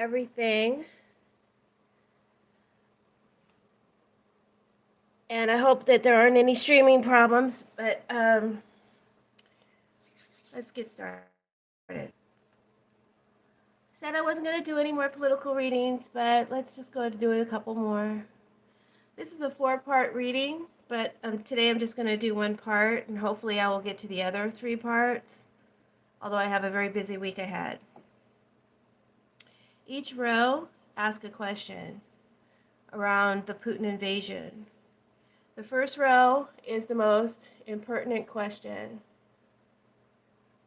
everything. And I hope that there aren't any streaming problems, but let's get started. Said I wasn't going to do any more political readings, but let's just go ahead and do a couple more. This is a 4-part reading, but today I'm just going to do one part, and hopefully I will get to the other 3 parts, although I have a very busy week ahead. Each row asks a question around the Putin invasion. The first row is the most impertinent question.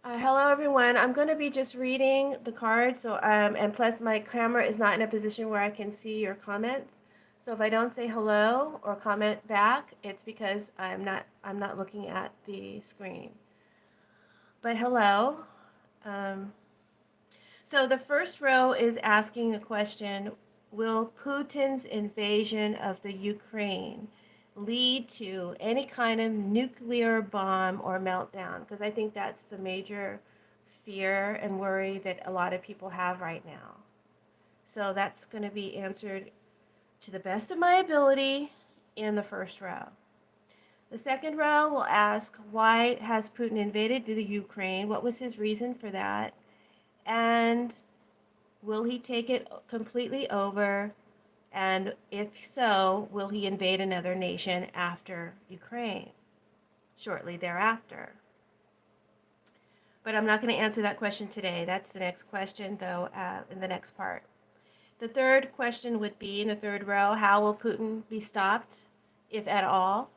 Hello everyone, I'm going to be just reading the cards, so and plus my camera is not in a position where I can see your comments. So if I don't say hello or comment back, it's because I'm not looking at the screen. But hello. So the first row is asking the question, will Putin's invasion of the Ukraine lead to any kind of nuclear bomb or meltdown? Because I think that's the major fear and worry that a lot of people have right now. So that's going to be answered to the best of my ability in the first row. The second row will ask, why has Putin invaded the Ukraine? What was his reason for that? And will he take it completely over? And if so, will he invade another nation after Ukraine, shortly thereafter? But I'm not going to answer that question today. That's the next question, though, in the next part. The third question would be, in the third row, how will Putin be stopped, if at all?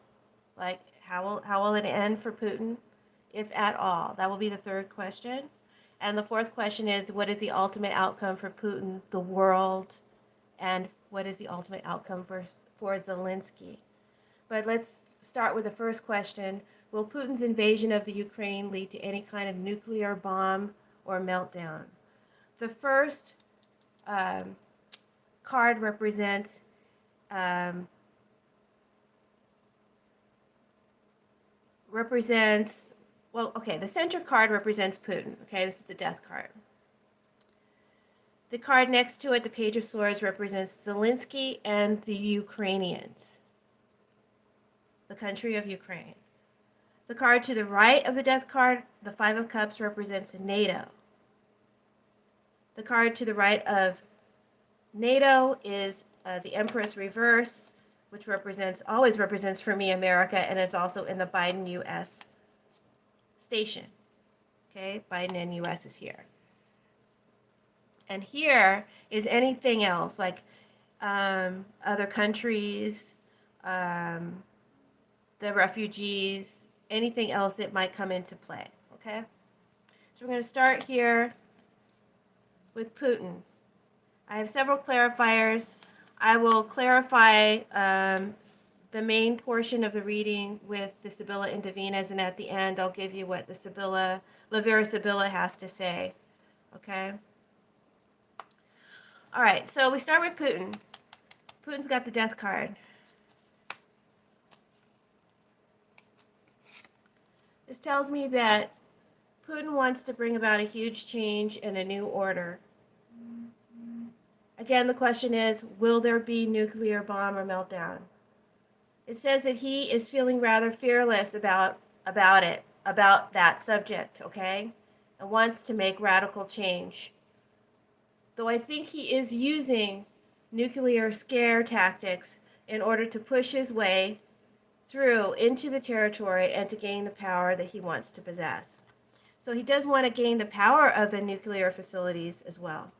Like, how will it end for Putin, if at all? That will be the third question. And the fourth question is, what is the ultimate outcome for Putin, the world, and what is the ultimate outcome for Zielinski? But let's start with the first question. Will Putin's invasion of the Ukraine lead to any kind of nuclear bomb or meltdown? The first card represents the center card represents Putin. Okay, this is the death card. The card next to it, the Page of Swords, represents Zielinski and the Ukrainians, the country of Ukraine. The card to the right of the death card, the Five of Cups, represents NATO. The card to the right of NATO is the Empress reverse, which always represents for me America, and is also in the Biden U.S. station. Okay, Biden and U.S. is here. And here is anything else, like other countries, the refugees, anything else that might come into play, okay? So we're going to start here with Putin. I have several clarifiers. I will clarify the main portion of the reading with the Sabilla and Divinas, and at the end I'll give you what the vera sabilla has to say, okay? All right, so we start with Putin. Putin's got the death card. This tells me that Putin wants to bring about a huge change and a new order. Again, the question is, will there be nuclear bomb or meltdown? It says that he is feeling rather fearless about that subject, okay? And wants to make radical change. Though I think he is using nuclear scare tactics in order to push his way through into the territory and to gain the power that he wants to possess. So he does want to gain the power of the nuclear facilities as well.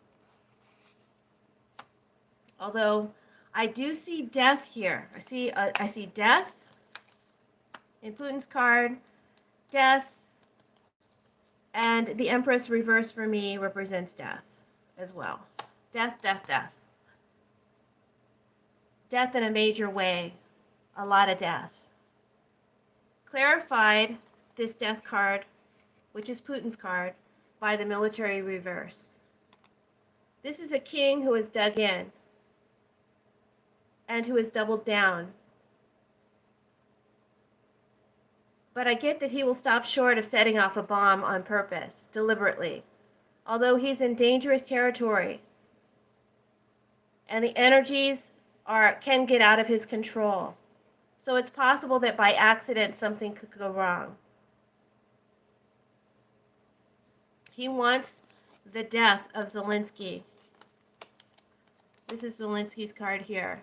Although I do see death here. I see death in Putin's card, death, and the Empress reverse for me represents death as well. Death, death, death. Death in a major way. A lot of death. Clarified, this death card, which is Putin's card, by the military reverse. This is a king who has dug in and who has doubled down. But I get that he will stop short of setting off a bomb on purpose, deliberately. Although he's in dangerous territory, and the energies can get out of his control. So it's possible that by accident something could go wrong. He wants the death of Zielinski. This is Zielinski's card here.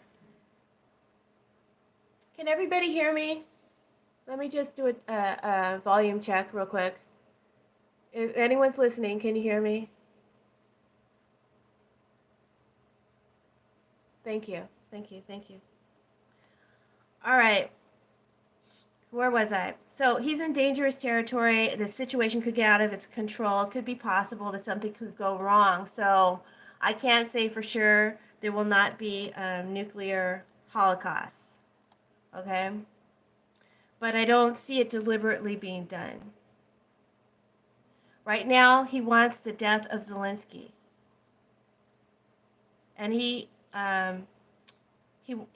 Can everybody hear me? Let me just do a volume check real quick. If anyone's listening, can you hear me? Thank you. Thank you. Thank you. All right. Where was I? So he's in dangerous territory. The situation could get out of its control. It could be possible that something could go wrong. So I can't say for sure there will not be a nuclear holocaust. Okay? But I don't see it deliberately being done. Right now, he wants the death of Zielinski. And he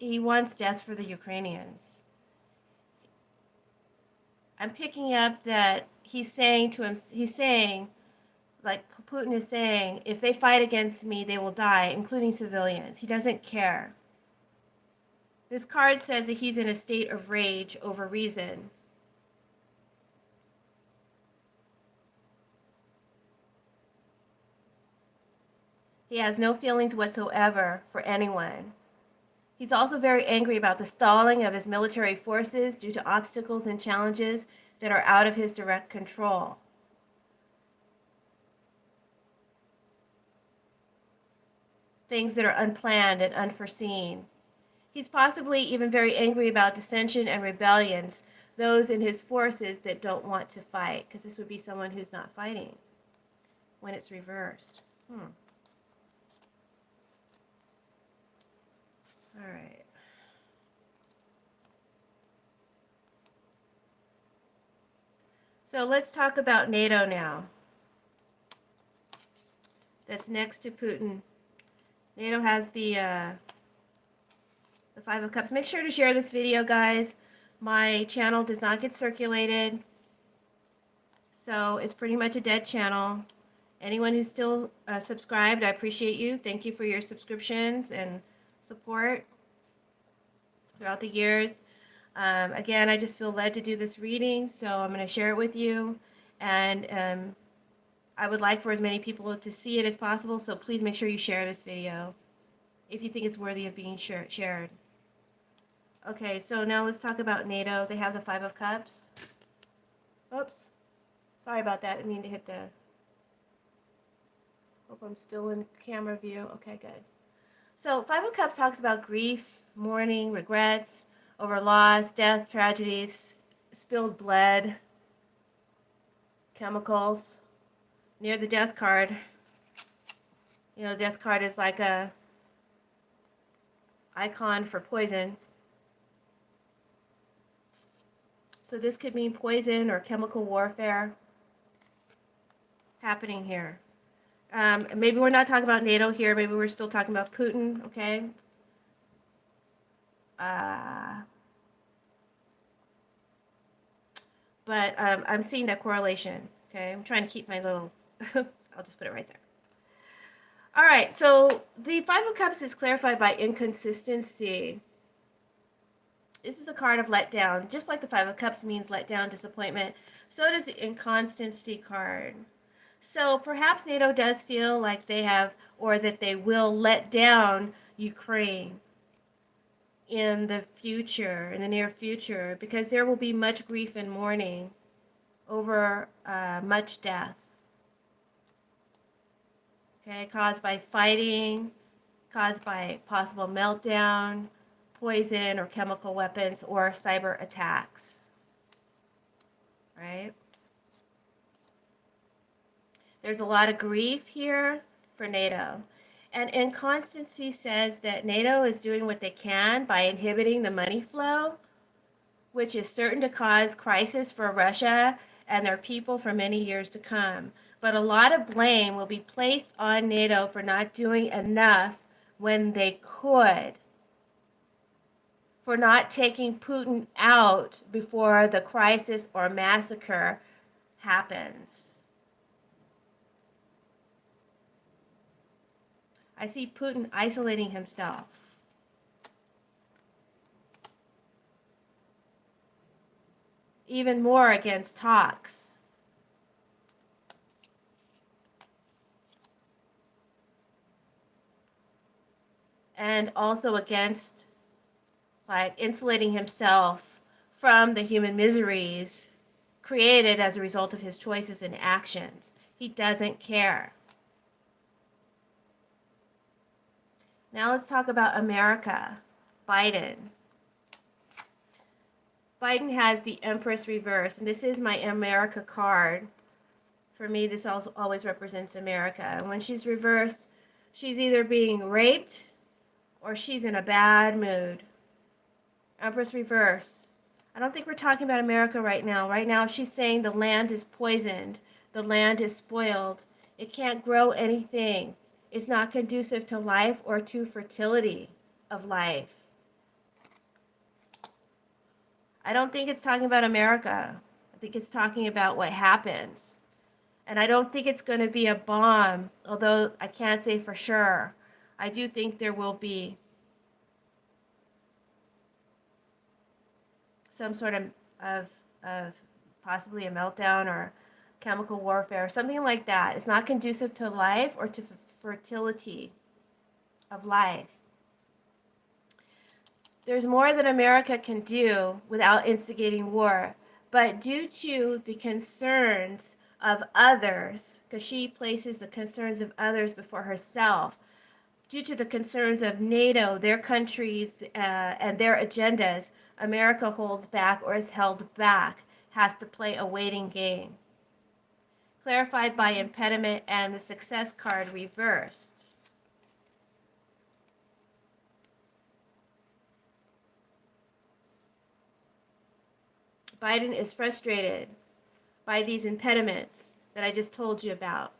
wants death for the Ukrainians. I'm picking up that he's saying, like Putin is saying, if they fight against me, they will die, including civilians. He doesn't care. This card says that he's in a state of rage over reason. He has no feelings whatsoever for anyone. He's also very angry about the stalling of his military forces due to obstacles and challenges that are out of his direct control. Things that are unplanned and unforeseen. He's possibly even very angry about dissension and rebellions, those in his forces that don't want to fight, because this would be someone who's not fighting when it's reversed. All right. So let's talk about NATO now. That's next to Putin. NATO has the Five of Cups. Make sure to share this video, guys. My channel does not get circulated, so it's pretty much a dead channel. Anyone who's still subscribed, I appreciate you. Thank you for your subscriptions and support throughout the years. Again, I just feel led to do this reading, so I'm going to share it with you. And I would like for as many people to see it as possible, so please make sure you share this video if you think it's worthy of being shared. Okay, so now let's talk about NATO. They have the Five of Cups. Oops. Sorry about that. I didn't mean to hit the... Hope I'm still in camera view. Okay, good. So Five of Cups talks about grief, mourning, regrets over loss, death, tragedies, spilled blood, chemicals. Near the death card, you know, death card is like a icon for poison. So this could mean poison or chemical warfare happening here. Maybe we're not talking about NATO here. Maybe we're still talking about Putin, okay? But I'm seeing that correlation, okay? I'm trying to keep my little, I'll just put it right there. All right, so the Five of Cups is clarified by inconsistency. This is a card of letdown. Just like the Five of Cups means letdown, disappointment, so does the inconstancy card. So perhaps NATO does feel like they have, or that they will let down Ukraine in the future, in the near future, because there will be much grief and mourning over much death. Okay, caused by fighting, caused by possible meltdown, poison or chemical weapons, or cyber attacks. Right? There's a lot of grief here for NATO. And inconstancy says that NATO is doing what they can by inhibiting the money flow, which is certain to cause crisis for Russia and their people for many years to come. But a lot of blame will be placed on NATO for not doing enough when they could, for not taking Putin out before the crisis or massacre happens. I see Putin isolating himself. Even more against talks. And also against, like, insulating himself from the human miseries created as a result of his choices and actions. He doesn't care. Now let's talk about America. Biden. Biden has the Empress reverse, and this is my America card. For me, this also always represents America. And when she's reversed, she's either being raped or she's in a bad mood. Empress reverse. I don't think we're talking about America right now. Right now, she's saying the land is poisoned. The land is spoiled. It can't grow anything. It's not conducive to life or to fertility of life. I don't think it's talking about America. I think it's talking about what happens. And I don't think it's going to be a bomb, although I can't say for sure. I do think there will be some sort of possibly a meltdown or chemical warfare or something like that. It's not conducive to life or to fertility of life. There's more that America can do without instigating war, but due to the concerns of others, because she places the concerns of others before herself, due to the concerns of NATO, their countries, and their agendas, America holds back or is held back, has to play a waiting game. Clarified by impediment and the success card reversed. Biden is frustrated by these impediments that I just told you about.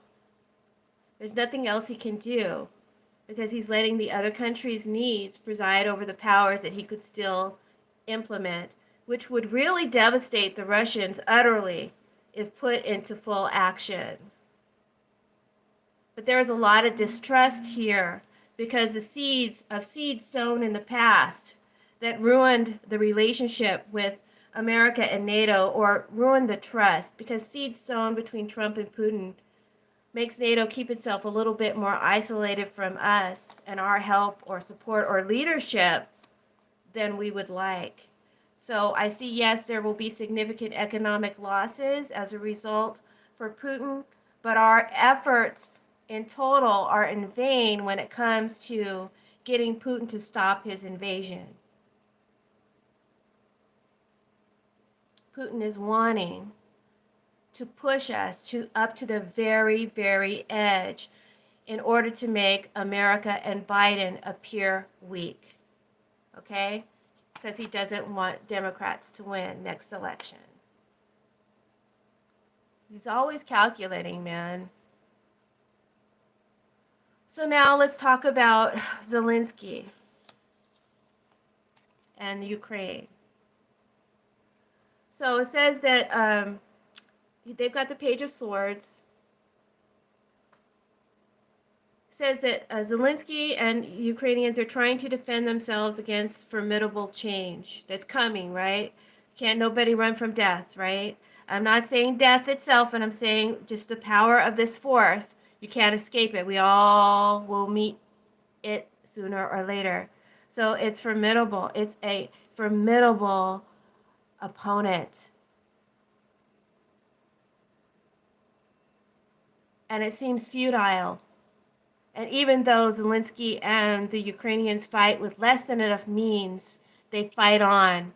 There's nothing else he can do because he's letting the other countries' needs preside over the powers that he could still implement, which would really devastate the Russians utterly if put into full action. But there is a lot of distrust here because the seeds sown in the past that ruined the relationship with America and NATO, or ruined the trust, because seeds sown between Trump and Putin makes NATO keep itself a little bit more isolated from us and our help or support or leadership than we would like. So I see, yes, there will be significant economic losses as a result for Putin, but our efforts in total are in vain when it comes to getting Putin to stop his invasion. Putin is wanting to push us up to the very, very edge in order to make America and Biden appear weak. Okay? Because he doesn't want Democrats to win next election. He's always calculating, man. So now let's talk about Zielinski and Ukraine. So it says that they've got the Page of Swords. It says that Zielinski and Ukrainians are trying to defend themselves against formidable change that's coming, right? Can't nobody run from death, right? I'm not saying death itself, and I'm saying just the power of this force. You can't escape it. We all will meet it sooner or later. So it's formidable. It's a formidable opponent. And it seems futile. And even though Zielinski and the Ukrainians fight with less than enough means, they fight on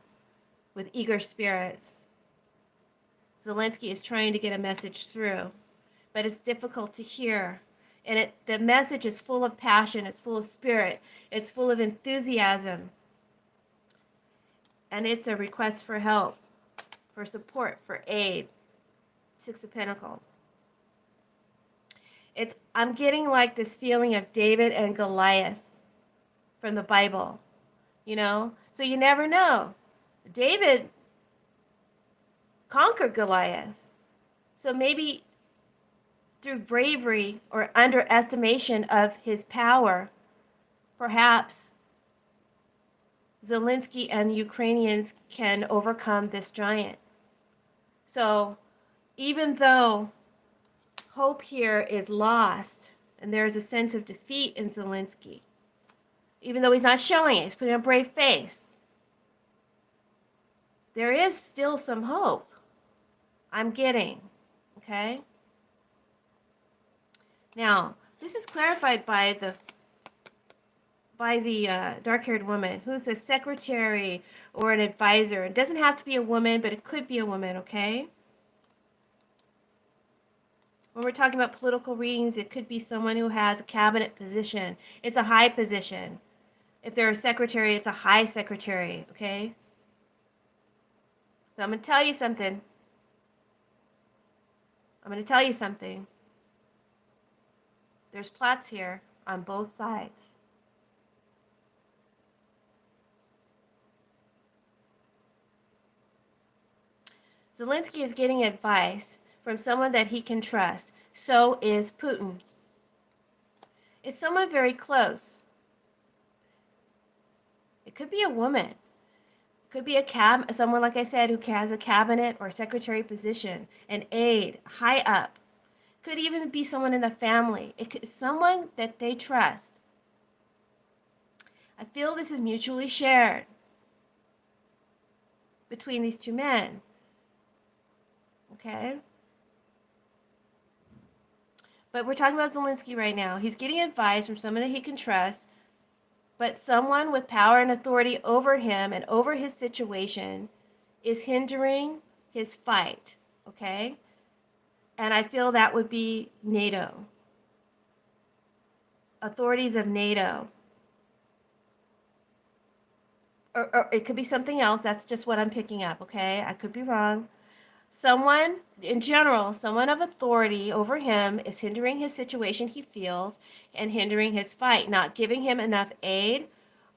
with eager spirits. Zielinski is trying to get a message through, but it's difficult to hear. And the message is full of passion, it's full of spirit, it's full of enthusiasm. And it's a request for help, for support, for aid. Six of Pentacles. I'm getting like this feeling of David and Goliath from the Bible, you know? So you never know. David conquered Goliath. So maybe through bravery or underestimation of his power, perhaps Zielinski and Ukrainians can overcome this giant. So even though hope here is lost and there is a sense of defeat in Zielinski, even though he's not showing it, he's putting on a brave face, there is still some hope. I'm getting, okay? Now, this is clarified by the dark-haired woman who's a secretary or an advisor. It doesn't have to be a woman, but it could be a woman, okay? When we're talking about political readings, it could be someone who has a cabinet position. It's a high position. If they're a secretary, it's a high secretary, okay? So I'm going to tell you something. There's plots here on both sides. Zielinski is getting advice from someone that he can trust. So is Putin. It's someone very close. It could be a woman. It could be someone, like I said, who has a cabinet or secretary position, an aide, high up. Could even be someone in the family. Someone that they trust. I feel this is mutually shared between these two men. Okay? But we're talking about Zielinski right now. He's getting advice from someone that he can trust, but someone with power and authority over him and over his situation is hindering his fight. Okay? And I feel that would be NATO. Authorities of NATO. Or it could be something else. That's just what I'm picking up, okay? I could be wrong. Someone, in general, someone of authority over him is hindering his situation he feels and hindering his fight, not giving him enough aid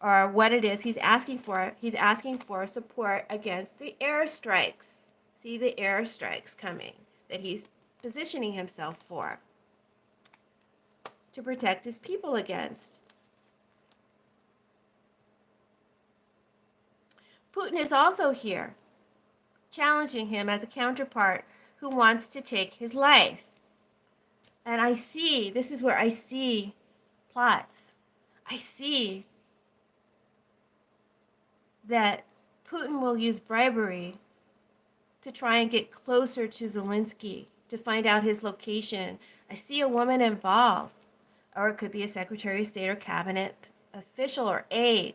or what it is he's asking for. He's asking for support against the airstrikes. See the airstrikes coming that he's positioning himself for to protect his people against. Putin is also here, challenging him as a counterpart who wants to take his life. And this is where I see plots. I see that Putin will use bribery to try and get closer to Zielinski, to find out his location. I see a woman involved, or it could be a Secretary of State or cabinet official or aide.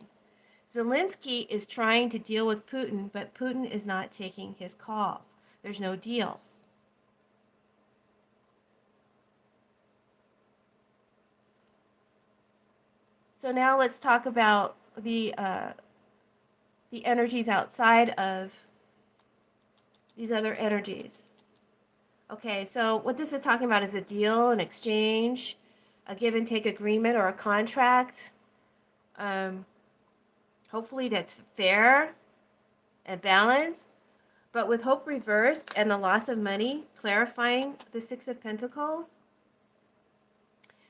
Zielinski is trying to deal with Putin, but Putin is not taking his calls. There's no deals. So now let's talk about the energies outside of these other energies. Okay, so what this is talking about is a deal, an exchange, a give and take agreement or a contract. Hopefully that's fair and balanced, but with hope reversed and the loss of money, clarifying the Six of Pentacles.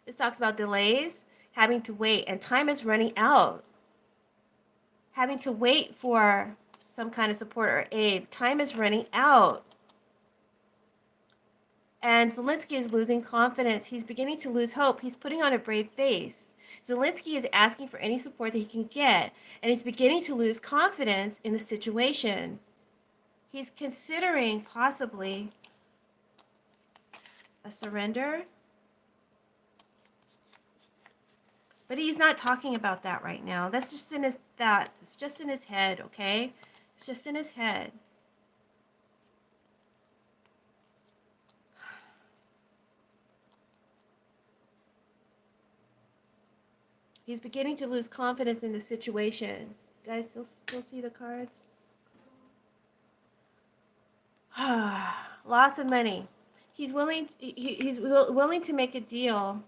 This talks about delays, having to wait, and time is running out. Having to wait for some kind of support or aid. Time is running out. And Zielinski is losing confidence. He's beginning to lose hope. He's putting on a brave face. Zielinski is asking for any support that he can get, and he's beginning to lose confidence in the situation. He's considering possibly a surrender, but he's not talking about that right now. That's just in his thoughts. It's just in his head, okay? It's just in his head. He's beginning to lose confidence in the situation. You guys still see the cards? Loss of money. He's willing to make a deal.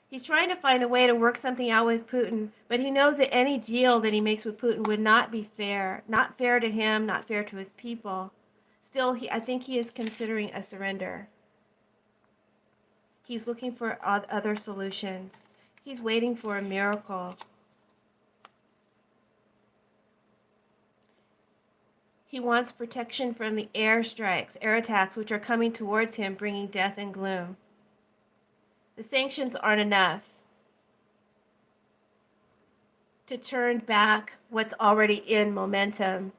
He's trying to find a way to work something out with Putin, but he knows that any deal that he makes with Putin would not be fair. Not fair to him, not fair to his people. Still, I think he is considering a surrender. He's looking for other solutions. He's waiting for a miracle. He wants protection from the air strikes, air attacks, which are coming towards him, bringing death and gloom. The sanctions aren't enough to turn back what's already in momentum.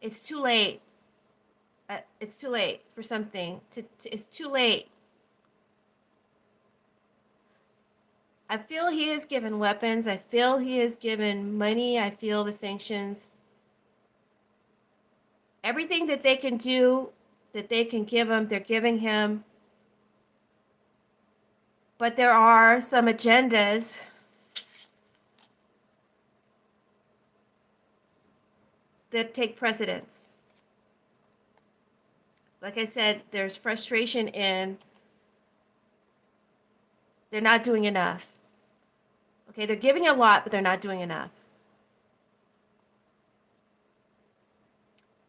It's too late. It's too late for something. It's too late. I feel he is given weapons. I feel he is given money. I feel the sanctions. Everything that they can do, that they can give him, they're giving him. But there are some agendas that take precedence. Like I said, there's frustration in they're not doing enough. Okay, they're giving a lot, but they're not doing enough.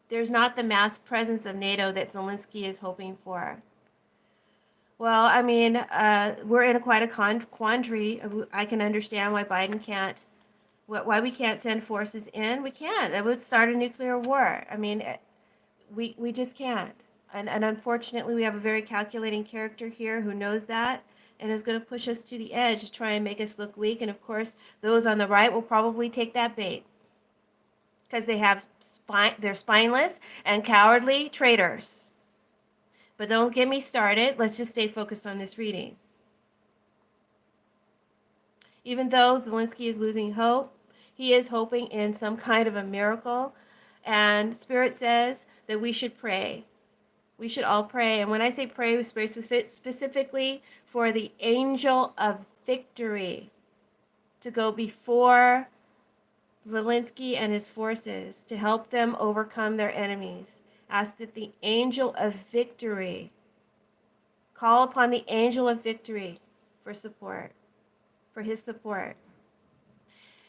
There's not the mass presence of NATO that Zielinski is hoping for. Well, I mean, we're in quite a quandary. I can understand why Biden can't, why we can't send forces in. We can't. That would start a nuclear war. I mean, we just can't. And unfortunately, we have a very calculating character here who knows that and is going to push us to the edge to try and make us look weak. And of course, those on the right will probably take that bait because they're spineless and cowardly traitors. But don't get me started. Let's just stay focused on this reading. Even though Zielinski is losing hope, he is hoping in some kind of a miracle. And Spirit says that we should pray. We should all pray. And when I say pray, we pray specifically for the angel of victory to go before Zielinski and his forces to help them overcome their enemies. Ask that the angel of victory, call upon the angel of victory for support, for his support.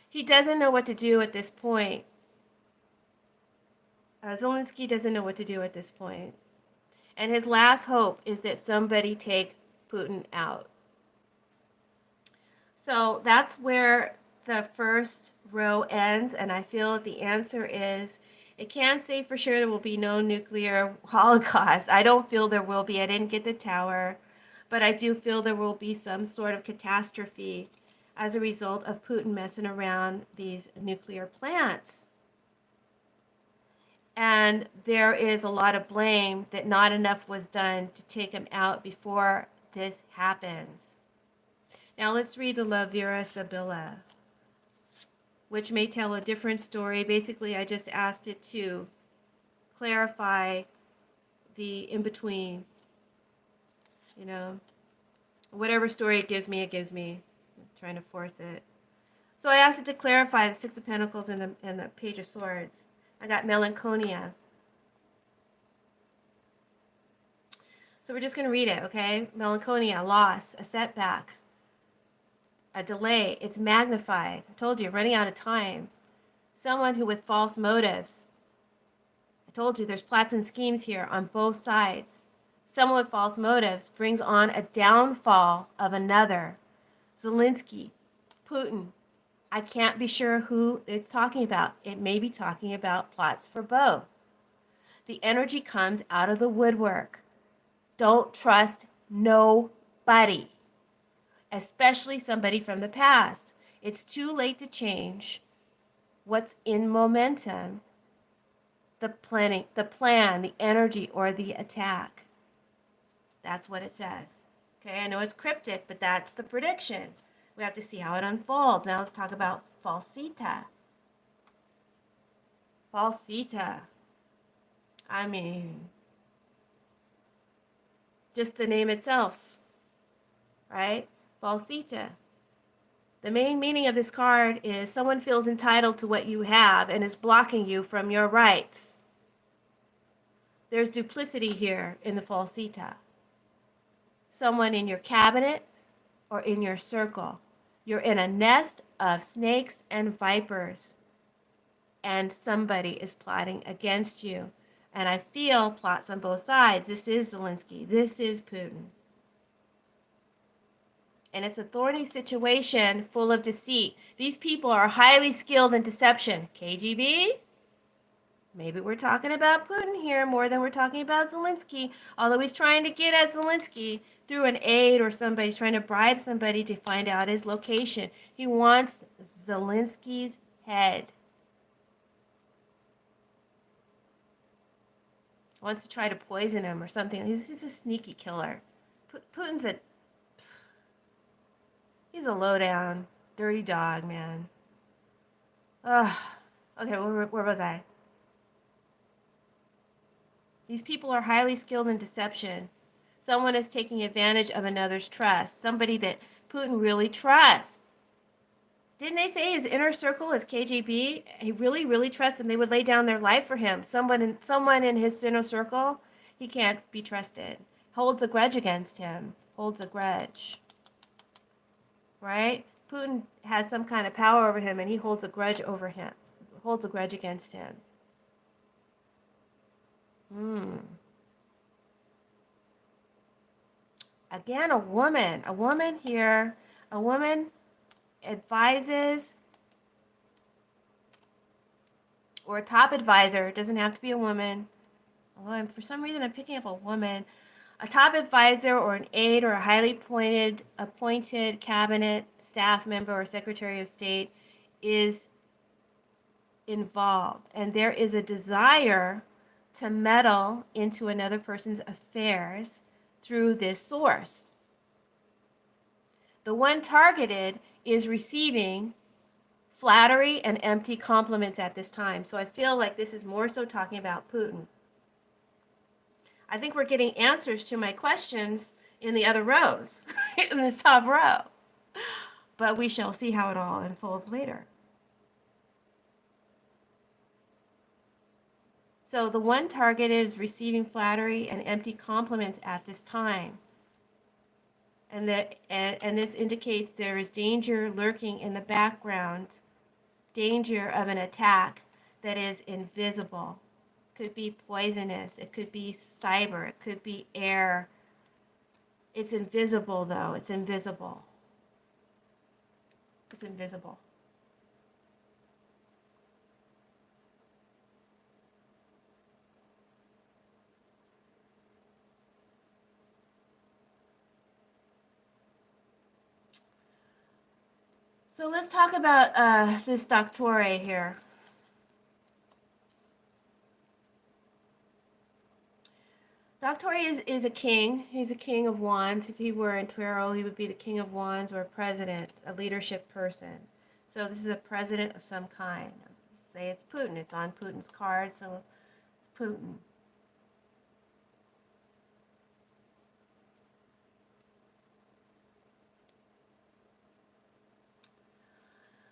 He doesn't know what to do at this point. Zielinski doesn't know what to do at this point. And his last hope is that somebody take Putin out. So that's where the first row ends, and I feel that the answer is, it can't say for sure there will be no nuclear holocaust. I don't feel there will be. I didn't get the tower, but I do feel there will be some sort of catastrophe as a result of Putin messing around these nuclear plants. And there is a lot of blame that not enough was done to take him out before this happens. Now let's read the La Vera Sabilla, which may tell a different story. Basically, I just asked it to clarify the in-between. You know, whatever story it gives me, it gives me. I'm trying to force it. So I asked it to clarify the Six of Pentacles and the Page of Swords. I got melancholia. So we're just going to read it, okay? Melancholia, loss, a setback, a delay. It's magnified. I told you, running out of time. Someone who with false motives. I told you, there's plots and schemes here on both sides. Someone with false motives brings on a downfall of another. Zielinski, Putin. I can't be sure who it's talking about. It may be talking about plots for both. The energy comes out of the woodwork. Don't trust nobody, especially somebody from the past. It's too late to change what's in momentum, the plan, the energy, or the attack. That's what it says. Okay, I know it's cryptic, but that's the prediction. We have to see how it unfolds. Now let's talk about Falsita. Falsita. I mean, just the name itself, right? Falsita. The main meaning of this card is someone feels entitled to what you have and is blocking you from your rights. There's duplicity here in the Falsita. Someone in your cabinet or in your circle. You're in a nest of snakes and vipers, and somebody is plotting against you. And I feel plots on both sides. This is Zielinski. This is Putin. And it's a thorny situation full of deceit. These people are highly skilled in deception. KGB? Maybe we're talking about Putin here more than we're talking about Zielinski. Although he's trying to get at Zielinski through an aide or somebody's trying to bribe somebody to find out his location. He wants Zielinski's head. Wants to try to poison him or something. He's a sneaky killer. Putin's he's a low-down, dirty dog, man. Ugh. Okay, where was I? These people are highly skilled in deception. Someone is taking advantage of another's trust. Somebody that Putin really trusts. Didn't they say his inner circle is KGB? He really, really trusts them. They would lay down their life for him. Someone in his inner circle, he can't be trusted. Holds a grudge against him. Holds a grudge. Right? Putin has some kind of power over him, and he holds a grudge over him. Holds a grudge against him. Again, a woman. A woman here. A woman advises, or a top advisor. It doesn't have to be a woman. Although for some reason I'm picking up a woman. A top advisor or an aide or a highly appointed cabinet staff member or secretary of state is involved. And there is a desire to meddle into another person's affairs through this source. The one targeted is receiving flattery and empty compliments at this time. So I feel like this is more so talking about Putin. I think we're getting answers to my questions in the other rows, in the top row. But we shall see how it all unfolds later. So the one target is receiving flattery and empty compliments at this time. And this indicates there is danger lurking in the background, danger of an attack that is invisible. Could be poisonous, it could be cyber, it could be air. It's invisible though, it's invisible. It's invisible. So let's talk about this Doctore here. Doctore is a king. He's a king of wands. If he were in Tarot, he would be the king of wands or a president, a leadership person. So this is a president of some kind. Say it's Putin. It's on Putin's card, so it's Putin.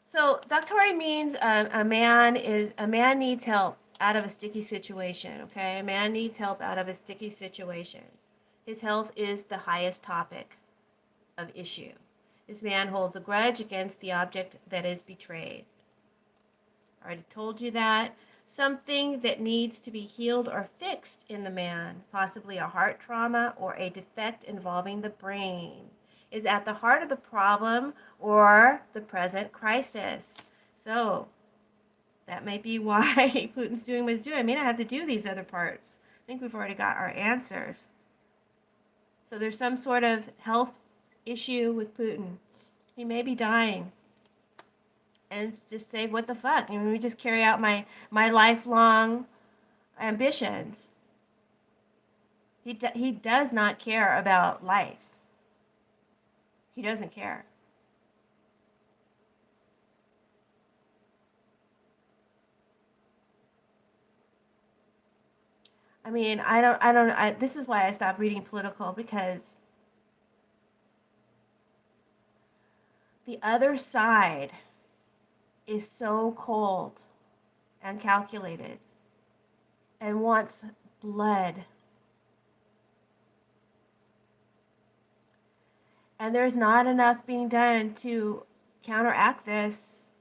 So Doctore means a man needs help out of a sticky situation, okay? A man needs help out of a sticky situation. His health is the highest topic of issue. This man holds a grudge against the object that is betrayed. I already told you that. Something that needs to be healed or fixed in the man, possibly a heart trauma or a defect involving the brain, is at the heart of the problem or the present crisis. So that may be why Putin's doing what he's doing. I may not have to do these other parts. I think we've already got our answers. So there's some sort of health issue with Putin. He may be dying. And just say, what the fuck? I mean, we just carry out my lifelong ambitions. He does not care about life. He doesn't care. I mean, this is why I stopped reading political, because the other side is so cold and calculated and wants blood. And there's not enough being done to counteract this.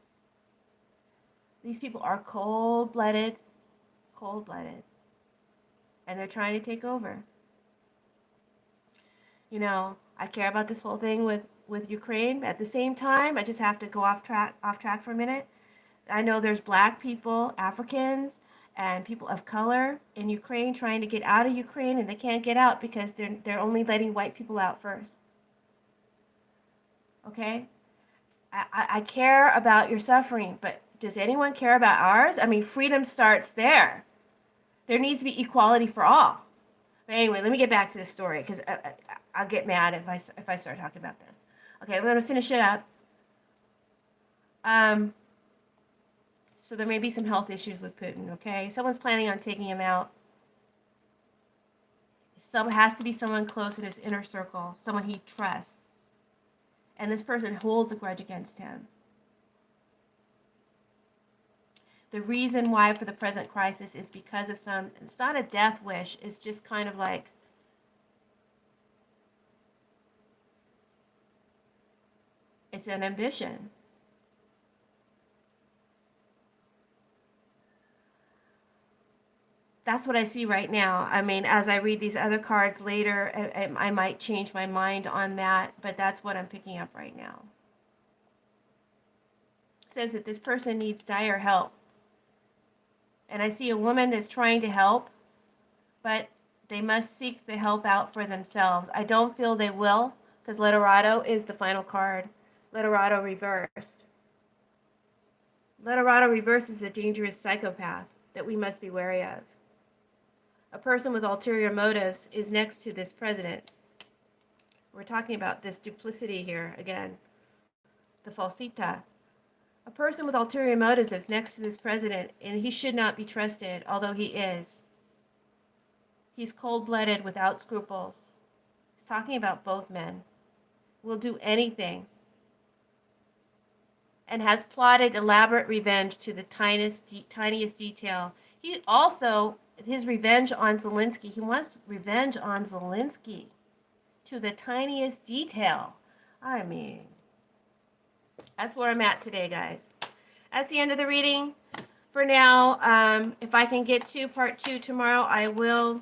These people are cold-blooded, cold-blooded. and they're trying to take over. You know, I care about this whole thing with Ukraine. But at the same time, I just have to go off track for a minute. I know there's black people, Africans, and people of color in Ukraine trying to get out of Ukraine, and they can't get out because they're only letting white people out first. Okay? I care about your suffering, but does anyone care about ours? I mean, freedom starts there. There needs to be equality for all. But anyway, let me get back to this story because I'll get mad if I start talking about this. Okay, I'm going to finish it up. So there may be some health issues with Putin, okay? Someone's planning on taking him out. Has to be someone close in his inner circle, someone he trusts. And this person holds a grudge against him. The reason why for the present crisis is because of it's not a death wish, it's just kind of like, it's an ambition. That's what I see right now. I mean, as I read these other cards later, I might change my mind on that, but that's what I'm picking up right now. It says that this person needs dire help. And I see a woman that's trying to help, but they must seek the help out for themselves. I don't feel they will, because Literado is the final card. Literado reversed. Literado reversed is a dangerous psychopath that we must be wary of. A person with ulterior motives is next to this president. We're talking about this duplicity here again. The Falsita. A person with ulterior motives is next to this president, and he should not be trusted, although he is. He's cold-blooded, without scruples. He's talking about both men. Will do anything. And has plotted elaborate revenge to the tiniest detail. He also, his revenge on Zielinski, he wants revenge on Zielinski to the tiniest detail. I mean, that's where I'm at today, guys. That's the end of the reading. For now, if I can get to part 2 tomorrow, I will.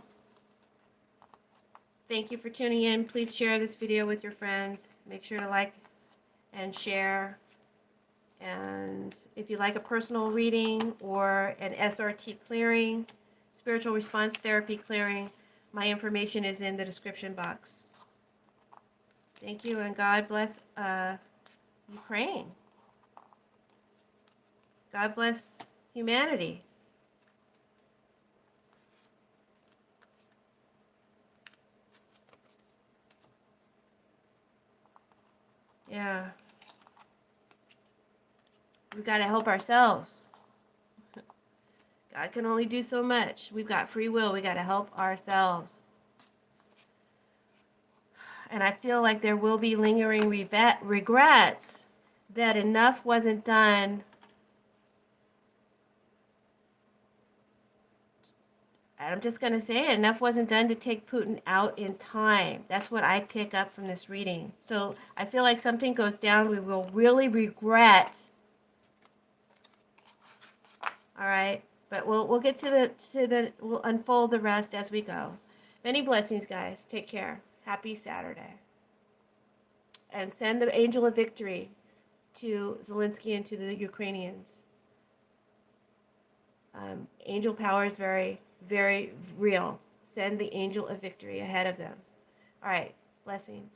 Thank you for tuning in. Please share this video with your friends. Make sure to like and share. And if you like a personal reading or an SRT clearing, spiritual response therapy clearing, my information is in the description box. Thank you, and God bless Ukraine. God bless humanity. Yeah. We've got to help ourselves. God can only do so much. We've got free will. We got to help ourselves. And I feel like there will be lingering regrets that enough wasn't done. I'm just going to say it, enough wasn't done to take Putin out in time. That's what I pick up from this reading. So I feel like something goes down we will really regret. All right, but we'll get to we'll unfold the rest as we go. Many blessings, guys. Take care. Happy Saturday. And send the angel of victory to Zielinski and to the Ukrainians. Angel power is very, very real. Send the angel of victory ahead of them. All right. Blessings.